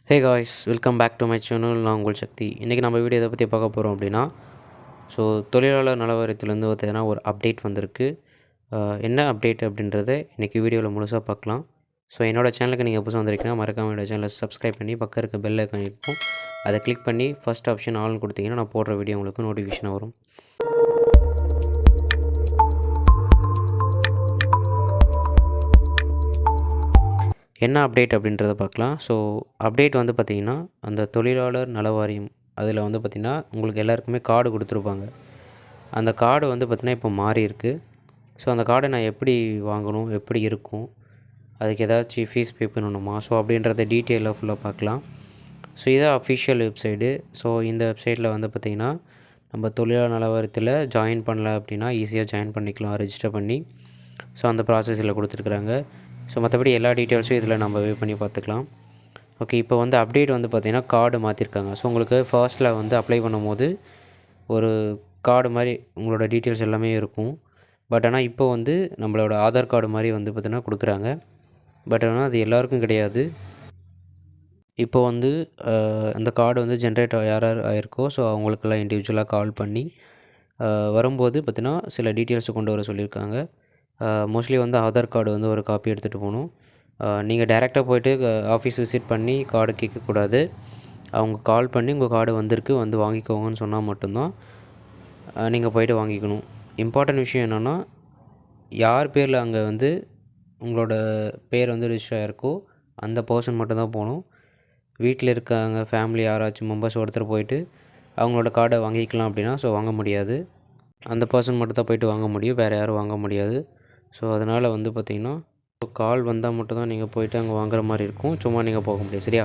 Hey guys, welcome back to my channel. நான் உங்கள் சக்தி. இன்றைக்கி நம்ம வீடியோ எதை பற்றி பார்க்க போகிறோம் அப்படின்னா, தொழிலாளர் நல வாரியத்திலேருந்து பார்த்தீங்கன்னா ஒரு அப்டேட் வந்திருக்கு. என்ன அப்டேட் அப்படின்றத இன்றைக்கி வீடியோவில் முழுசாக பார்க்கலாம். என்னோடய சேனலுக்கு நீங்கள் புதுசாக வந்திருக்கீங்கன்னா மறக்காம என்னோடய சேனலை சப்ஸ்கிரைப் பண்ணி பக்கம் இருக்க பெல் ஐக்கான் இருக்கும், அதை கிளிக் பண்ணி ஃபஸ்ட் ஆப்ஷன் ஆல்னு கொடுத்தீங்கன்னா நான் போடுற வீடியோ உங்களுக்கு நோட்டிஃபிகேஷன் வரும். என்ன அப்டேட் அப்படின்றத பார்க்கலாம். அப்டேட் வந்து பார்த்திங்கன்னா, அந்த தொழிலாளர் நல வாரியம் அதில் வந்து பார்த்திங்கன்னா உங்களுக்கு எல்லாருக்குமே கார்டு கொடுத்துருப்பாங்க. அந்த கார்டு வந்து பார்த்திங்கன்னா இப்போ மாறி இருக்குது. அந்த கார்டை நான் எப்படி வாங்கணும், எப்படி இருக்கும், அதுக்கு ஏதாச்சும் ஃபீஸ் பே பண்ணணுமா, அப்படின்றத டீட்டெயிலாக ஃபுல்லாக பார்க்கலாம். இதான் அஃபிஷியல் வெப்சைடு. இந்த வெப்சைட்டில் வந்து பார்த்திங்கன்னா நம்ம தொழிலாளர் நல வாரியத்தில் ஜாயின் பண்ணல அப்படின்னா ஈஸியாக ஜாயின் பண்ணிக்கலாம் ரெஜிஸ்டர் பண்ணி. அந்த ப்ராசஸில் கொடுத்துருக்குறாங்க. மற்றபடி எல்லா டீட்டெயில்ஸும் இதில் நம்ம வே பண்ணி பார்த்துக்கலாம். ஓகே, இப்போ வந்து அப்டேட் வந்து பார்த்திங்கன்னா கார்டு மாற்றிருக்காங்க. உங்களுக்கு ஃபர்ஸ்ட்டில் வந்து அப்ளை பண்ணும்போது ஒரு கார்டு மாதிரி உங்களோட டீட்டெயில்ஸ் எல்லாமே இருக்கும். ஆனால் இப்போ வந்து நம்மளோட ஆதார் கார்டு மாதிரி வந்து பார்த்திங்கன்னா கொடுக்குறாங்க. ஆனால் அது எல்லாருக்கும் கிடையாது. இப்போ வந்து அந்த கார்டு வந்து ஜென்ரேட் யார் யார் ஆகிருக்கோ அவங்களுக்கெல்லாம் இண்டிவிஜுவலாக கால் பண்ணி வரும்போது பார்த்திங்கன்னா சில டீட்டெயில்ஸை கொண்டு வர சொல்லியிருக்காங்க. மோஸ்ட்லி வந்து ஆதார் கார்டு வந்து ஒரு காப்பி எடுத்துகிட்டு போகணும். நீங்கள் டைரெக்டாக போய்ட்டு ஆஃபீஸ் விசிட் பண்ணி கார்டு கேட்கக்கூடாது. அவங்க கால் பண்ணி உங்கள் கார்டு வந்திருக்கு, வந்து வாங்கிக்கோங்கன்னு சொன்னால் மட்டும்தான் நீங்கள் போய்ட்டு வாங்கிக்கணும். இம்பார்ட்டன்ட் விஷயம் என்னென்னா, யார் பேரில் அங்கே வந்து உங்களோட பேர் வந்து ரிஜிஸ்டர் ஆகிருக்கோ அந்த பர்சன் மட்டும்தான் போகணும். வீட்டில் இருக்காங்க ஃபேமிலி யாராச்சும் மெம்பர்ஸ் ஒருத்தர் போயிட்டு அவங்களோட கார்டை வாங்கிக்கலாம் அப்படின்னா வாங்க முடியாது. அந்த பர்சன் மட்டும் தான் போய்ட்டு வாங்க முடியும், வேறு யாரும் வாங்க முடியாது. அதனால் வந்து பார்த்திங்கன்னா கால் வந்தால் மட்டும் தான் நீங்கள் போய்ட்டு அங்கே வாங்குற மாதிரி இருக்கும். சும்மா நீங்கள் போக முடியாது, சரியா?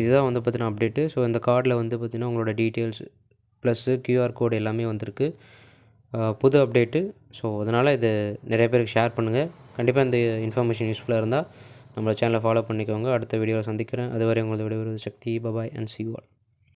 இதுதான் வந்து பார்த்திங்கன்னா அப்டேட்டு. இந்த கார்டில் வந்து பார்த்திங்கன்னா உங்களோட டீட்டெயில்ஸ் ப்ளஸ்ஸு கியூஆர் கோடு எல்லாமே வந்திருக்கு. புது அப்டேட்டு. அதனால் இது நிறைய பேருக்கு ஷேர் பண்ணுங்கள். கண்டிப்பாக இந்த இன்ஃபர்மேஷன் யூஸ்ஃபுல்லாக இருந்தால் நம்மளோட சேனலை ஃபாலோ பண்ணிக்கோங்க. அடுத்த வீடியோவில் சந்திக்கிறேன். அதுவரை உங்களது விடைபெறுவது Shakti. Bye bye and see you all.